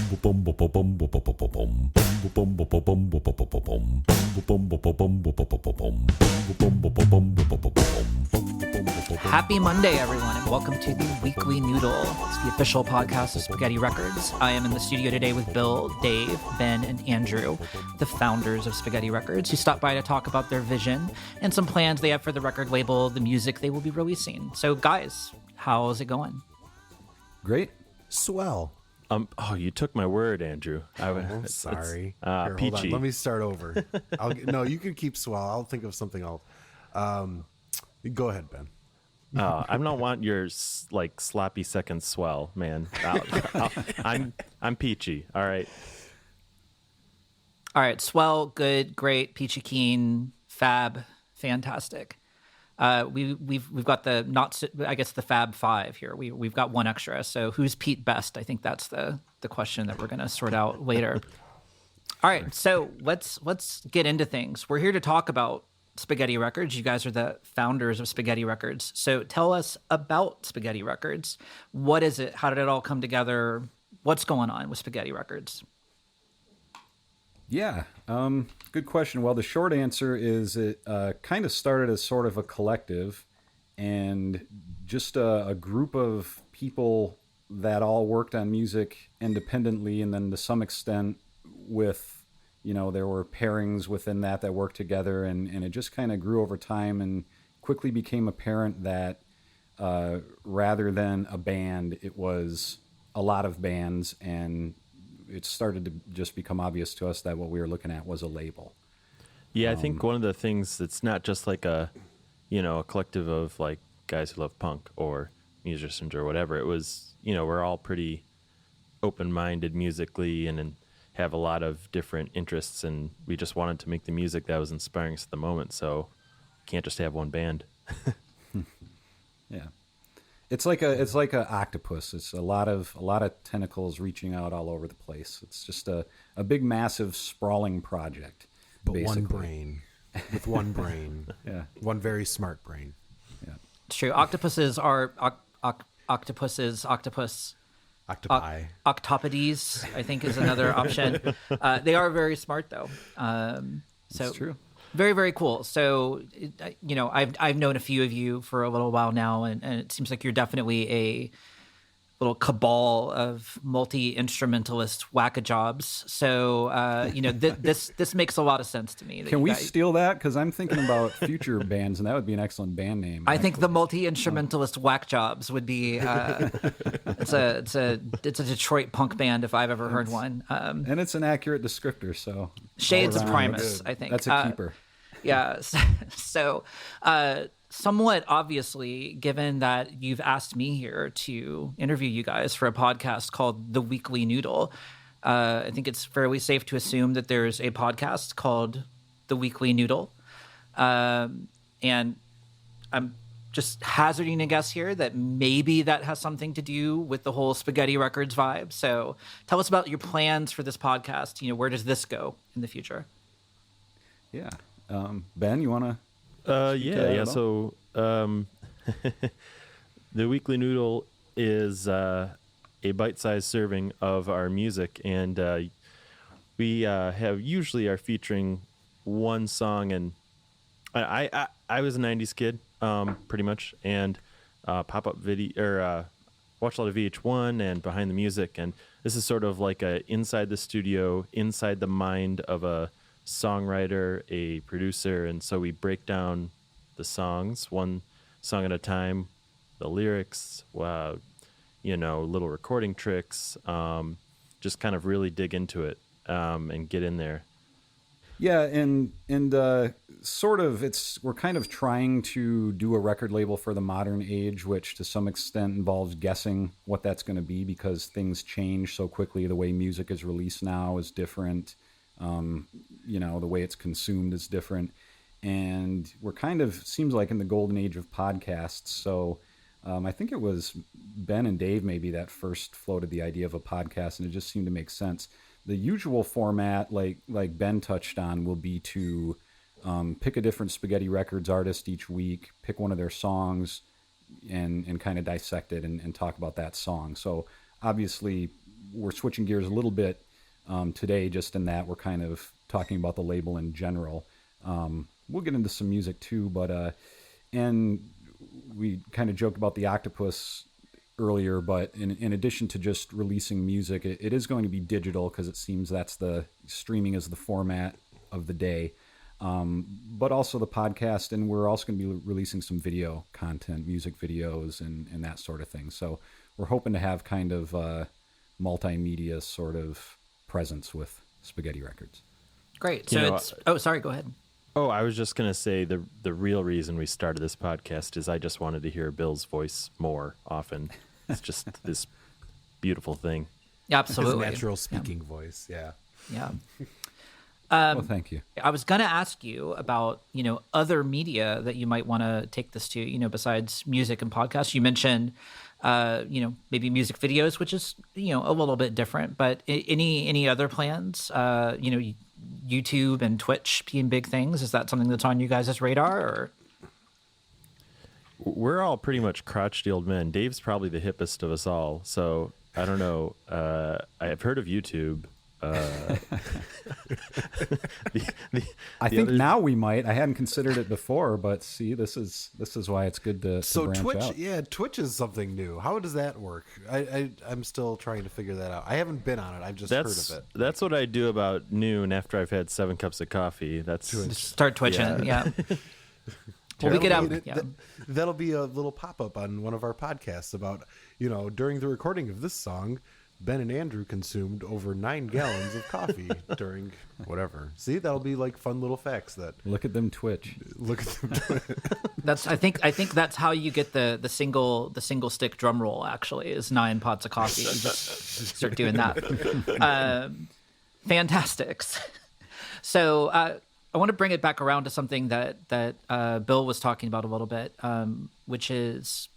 Happy Monday, everyone, and welcome to the Weekly Noodle. It's the official podcast of Spaghetti Records. I am in the studio today with Bill, Dave, Ben, and Andrew, the founders of Spaghetti Records, who stopped by to talk about their vision and some plans they have for the record label, the music they will be releasing. So, guys, how's it going? Great. Swell. Oh, you took my word, Andrew. I'm sorry. Here, Hold peachy. on. Let me start over. No, you can keep swell. I'll think of something else. Go ahead, Ben. I don't want your sloppy second swell, man. I'm peachy. All right. All right, swell, good, great, peachy keen, fab, fantastic. We've got the Fab Five here. We've got one extra. So who's Pete best? I think that's the question that we're gonna sort out later. All right, so let's get into things. We're here to talk about Spaghetti Records. You guys are the founders of Spaghetti Records. So tell us about Spaghetti Records. What is it? How did it all come together? What's going on with Spaghetti Records? Yeah, good question. Well, the short answer is it kind of started as sort of a collective and just a group of people that all worked on music independently, and then to some extent with, there were pairings within that worked together, and it just kind of grew over time and quickly became apparent that rather than a band, it was a lot of bands, and it started to just become obvious to us that what we were looking at was a label. Yeah, I think one of the things that's not just like a collective of like guys who love punk or musicians or whatever. It was, we're all pretty open-minded musically and have a lot of different interests, and we just wanted to make the music that was inspiring us at the moment. So can't just have one band. Yeah. It's like a octopus. It's a lot of tentacles reaching out all over the place. It's just a big, massive, sprawling project. But basically. one brain. With one brain. Yeah. One very smart brain. Yeah. It's true. Octopuses are Octopi. Octopodes, I think, is another option. They are very smart, though. It's true. Very, very cool. So, I've known a few of you for a little while now, and it seems like you're definitely a little cabal of multi-instrumentalist whack-a-jobs. So, this makes a lot of sense to me. Can we steal that? Because I'm thinking about future bands, and that would be an excellent band name. I think the multi-instrumentalist whack jobs would be. It's a Detroit punk band if I've ever heard one. And it's an accurate descriptor. So Shades of Primus, I think. That's a keeper. Yeah. So, somewhat obviously, given that you've asked me here to interview you guys for a podcast called The Weekly Noodle, I think it's fairly safe to assume that there's a podcast called The Weekly Noodle. And I'm just hazarding a guess here that maybe that has something to do with the whole Spaghetti Records vibe. So tell us about your plans for this podcast. Where does this go in the future? Yeah. Ben, you want to? Yeah. So, the Weekly Noodle is a bite-sized serving of our music, and we usually are featuring one song. And I was a '90s kid, pretty much, and pop-up video or watched a lot of VH1 and Behind the Music, and this is sort of like a inside the studio, inside the mind of a songwriter, a producer, and so we break down the songs one song at a time, the lyrics, little recording tricks, just kind of really dig into it and get in there. Yeah, and sort of we're kind of trying to do a record label for the modern age, which to some extent involves guessing what that's going to be because things change so quickly. The way music is released now is different. The way it's consumed is different. And we're kind of, seems like in the golden age of podcasts. So I think it was Ben and Dave maybe that first floated the idea of a podcast, and it just seemed to make sense. The usual format, like Ben touched on, will be to pick a different Spaghetti Records artist each week, pick one of their songs, and kind of dissect it and talk about that song. So obviously we're switching gears a little bit today, just in that we're kind of talking about the label in general. We'll get into some music too, but and we kind of joked about the octopus earlier, but in addition to just releasing music, it is going to be digital because it seems that's the streaming is the format of the day. But also the podcast, and we're also going to be releasing some video content, music videos, and that sort of thing. So we're hoping to have kind of multimedia sort of presence with Spaghetti Records. Great. So sorry, go ahead. Oh, I was just going to say the real reason we started this podcast is I just wanted to hear Bill's voice more often. It's just this beautiful thing. Absolutely. His natural speaking voice. Yeah. Yeah. Well, thank you. I was going to ask you about, other media that you might want to take this to, besides music and podcasts. You mentioned, maybe music videos, which is, a little bit different, but any other plans, YouTube and Twitch being big things? Is that something that's on you guys' radar, or? We're all pretty much crotchety old men. Dave's probably the hippest of us all. So I don't know. I've heard of YouTube. I think now we might. I hadn't considered it before, but see, this is why it's good to branch Twitch, out. yeah, Twitch is something new. How does that work? I'm still trying to figure that out. I haven't been on it. I've just heard of it. That's what I do about noon after I've had 7 cups of coffee. That's start twitching. Yeah. Well, we get out. Yeah. That'll be a little pop-up on one of our podcasts about, during the recording of this song, Ben and Andrew consumed over 9 gallons of coffee during whatever. See, that'll be like fun little facts that Look at them twitch. look at them. I think that's how you get the single stick drum roll. Actually, is 9 pots of coffee. You just start doing that. Fantastics. So I want to bring it back around to something that Bill was talking about a little bit, which is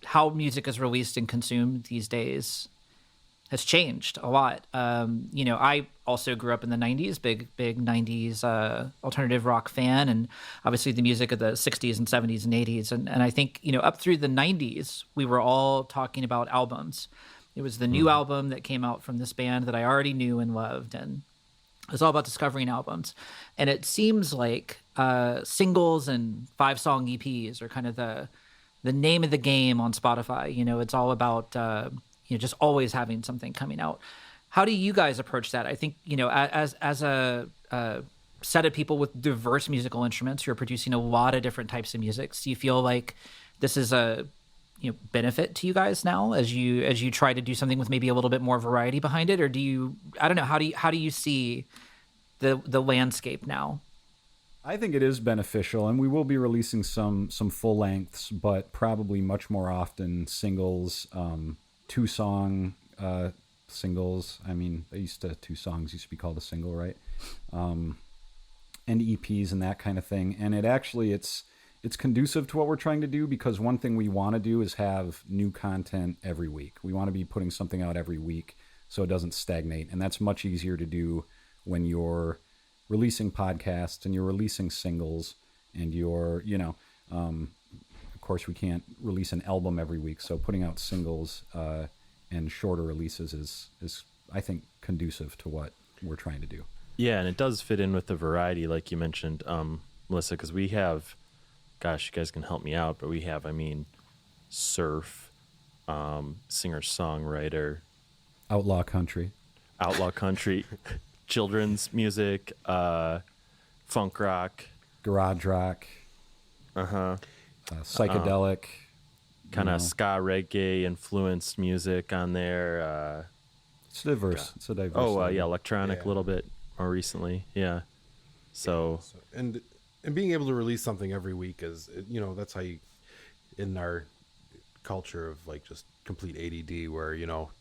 how music is released and consumed these days has changed a lot. I also grew up in the 90s, big 90s alternative rock fan, and obviously the music of the 60s and 70s and 80s. And I think, up through the 90s, we were all talking about albums. It was the new album that came out from this band that I already knew and loved, and it was all about discovering albums. And it seems like singles and 5-song EPs are kind of the name of the game on Spotify. It's all about just always having something coming out. How do you guys approach that? I think as a set of people with diverse musical instruments, you're producing a lot of different types of music. Do you feel like this is a benefit to you guys now as you try to do something with maybe a little bit more variety behind it, or do you? I don't know. How do you see the landscape now? I think it is beneficial, and we will be releasing some full lengths, but probably much more often singles, 2-song singles. I mean, 2 songs used to be called a single, right? And EPs and that kind of thing. And it's conducive to what we're trying to do, because one thing we want to do is have new content every week. We want to be putting something out every week so it doesn't stagnate, and that's much easier to do when you're releasing podcasts and you're releasing singles and you're, of course we can't release an album every week. So putting out singles and shorter releases is I think conducive to what we're trying to do. Yeah. And it does fit in with the variety, like you mentioned, Melissa, because we have, gosh, you guys can help me out, but we have, surf, singer-songwriter, Outlaw country, children's music, funk rock, garage rock, psychedelic, kind of ska reggae influenced music on there. It's diverse. It's a diverse. Electronic a little bit more recently. Yeah. So and being able to release something every week is, that's how you, in our culture of like just complete ADD, where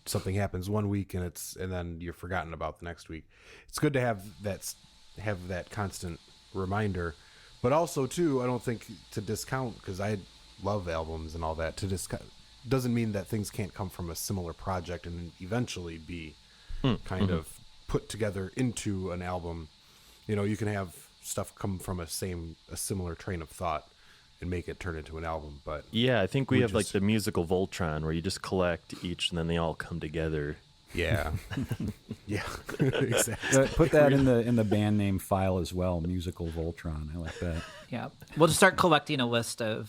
something happens one week and then you're forgotten about the next week. It's good to have that constant reminder, but also too, I don't think to discount, because I love albums and all that, to discount doesn't mean that things can't come from a similar project and eventually be kind of put together into an album. You can have stuff come from a similar train of thought, and make it turn into an album. But Yeah, I think we have like the musical Voltron where you just collect each and then they all come together. yeah, yeah, exactly. Put that in the band name file as well. Musical Voltron. I like that. Yeah, we'll just start collecting a list of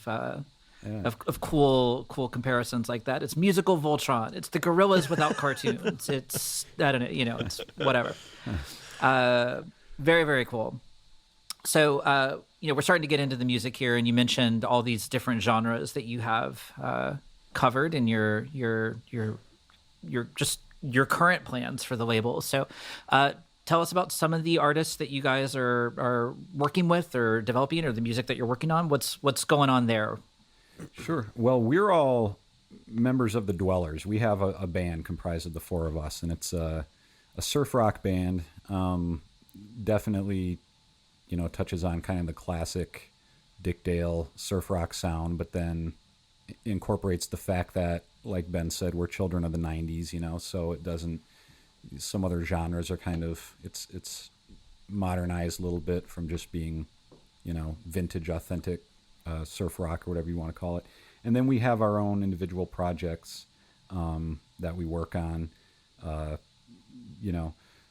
cool comparisons like that. It's musical Voltron. It's the gorillas without cartoons. It's I don't know, it's whatever. Very, very cool. So we're starting to get into the music here, and you mentioned all these different genres that you have covered in your current plans for the label. So tell us about some of the artists that you guys are working with or developing, or the music that you're working on. What's going on there? Sure. Well, we're all members of the Dwellers. We have a band comprised of the four of us, and it's a surf rock band. Definitely, touches on kind of the classic Dick Dale surf rock sound, but then incorporates the fact that, like Ben said, we're children of the 90s, so it doesn't, some other genres are kind of, it's modernized a little bit from just being, vintage, authentic surf rock or whatever you want to call it. And then we have our own individual projects that we work on,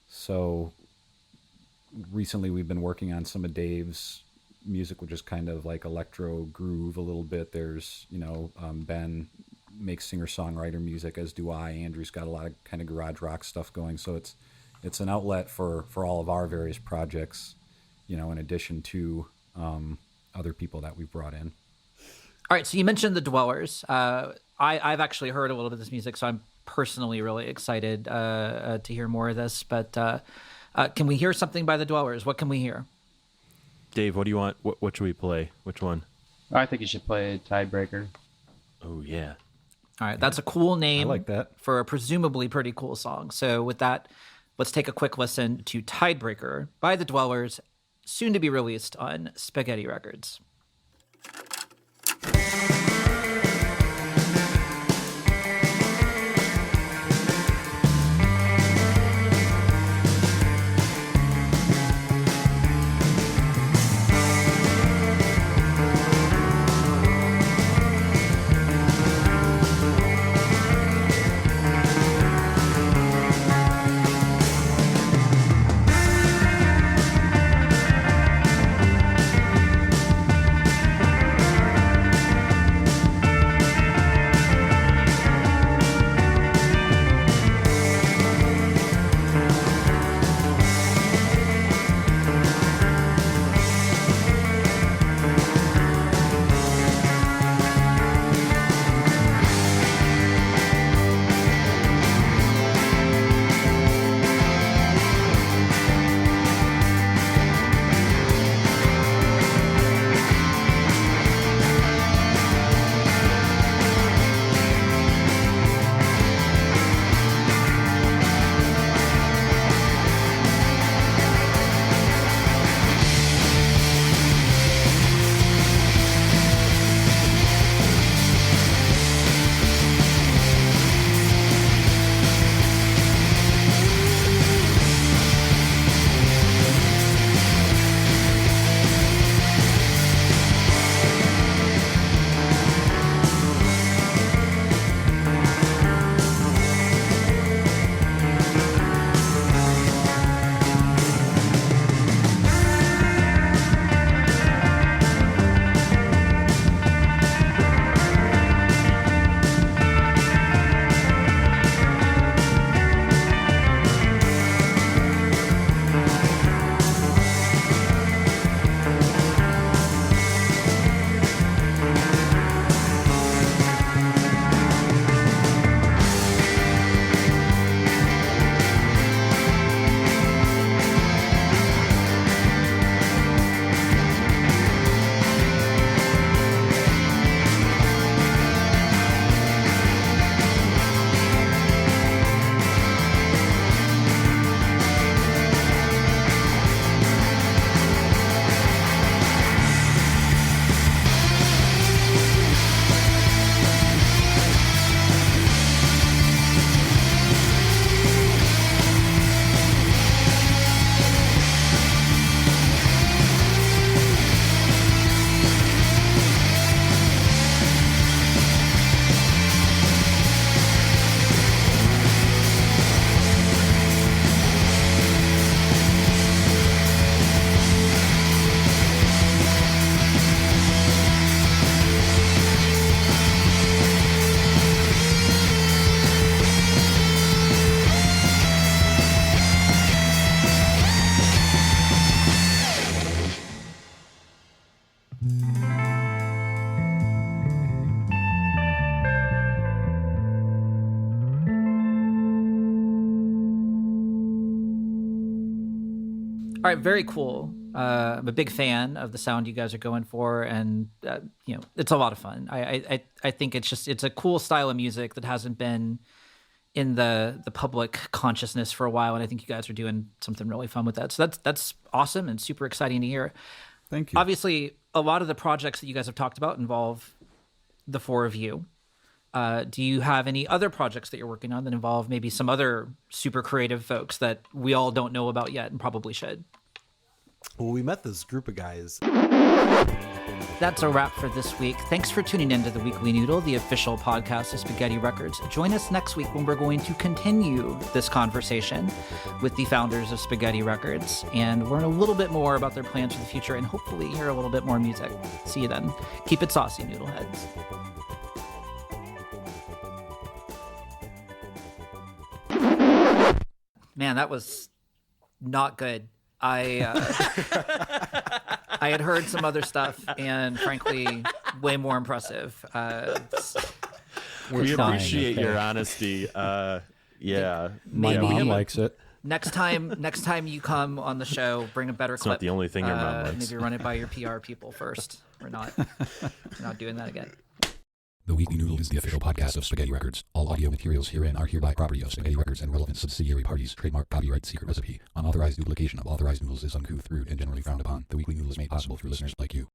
so recently we've been working on some of Dave's music, which is kind of like electro groove a little bit. There's, Ben makes singer-songwriter music, as do I. Andrew's got a lot of kind of garage rock stuff going. So it's an outlet for all of our various projects, in addition to other people that we've brought in. All right, so you mentioned the Dwellers. I've actually heard a little bit of this music, so I'm personally really excited to hear more of this. But can we hear something by the Dwellers? What can we hear? Dave, what do you want? What should we play? Which one? I think you should play Tiebreaker. Oh, yeah. All right, that's a cool name. I like that. For a presumably pretty cool song. So with that, let's take a quick listen to Tiebreaker by the Dwellers, soon to be released on Spaghetti Records. right, very cool. I'm a big fan of the sound you guys are going for, and it's a lot of fun. I think it's a cool style of music that hasn't been in the public consciousness for a while, and I think you guys are doing something really fun with that. So that's awesome and super exciting to hear. Thank you. Obviously, a lot of the projects that you guys have talked about involve the four of you. Do you have any other projects that you're working on that involve maybe some other super creative folks that we all don't know about yet and probably should? Well, we met this group of guys. That's a wrap for this week. Thanks for tuning in to the Weekly Noodle, the official podcast of Spaghetti Records. Join us next week when we're going to continue this conversation with the founders of Spaghetti Records and learn a little bit more about their plans for the future and hopefully hear a little bit more music. See you then. Keep it saucy, Noodleheads. Man, that was not good. I had heard some other stuff, and frankly, way more impressive. We appreciate your honesty. Yeah, My mom likes it. Next time you come on the show, bring a better clip. Not the only thing your mom likes. Maybe run it by your PR people first. We're not doing that again. The Weekly Noodle is the official podcast of Spaghetti Records. All audio materials herein are hereby property of Spaghetti Records and relevant subsidiary parties. Trademark, copyright, secret recipe. Unauthorized duplication of authorized noodles is uncouth, rude, and generally frowned upon. The Weekly Noodle is made possible through listeners like you.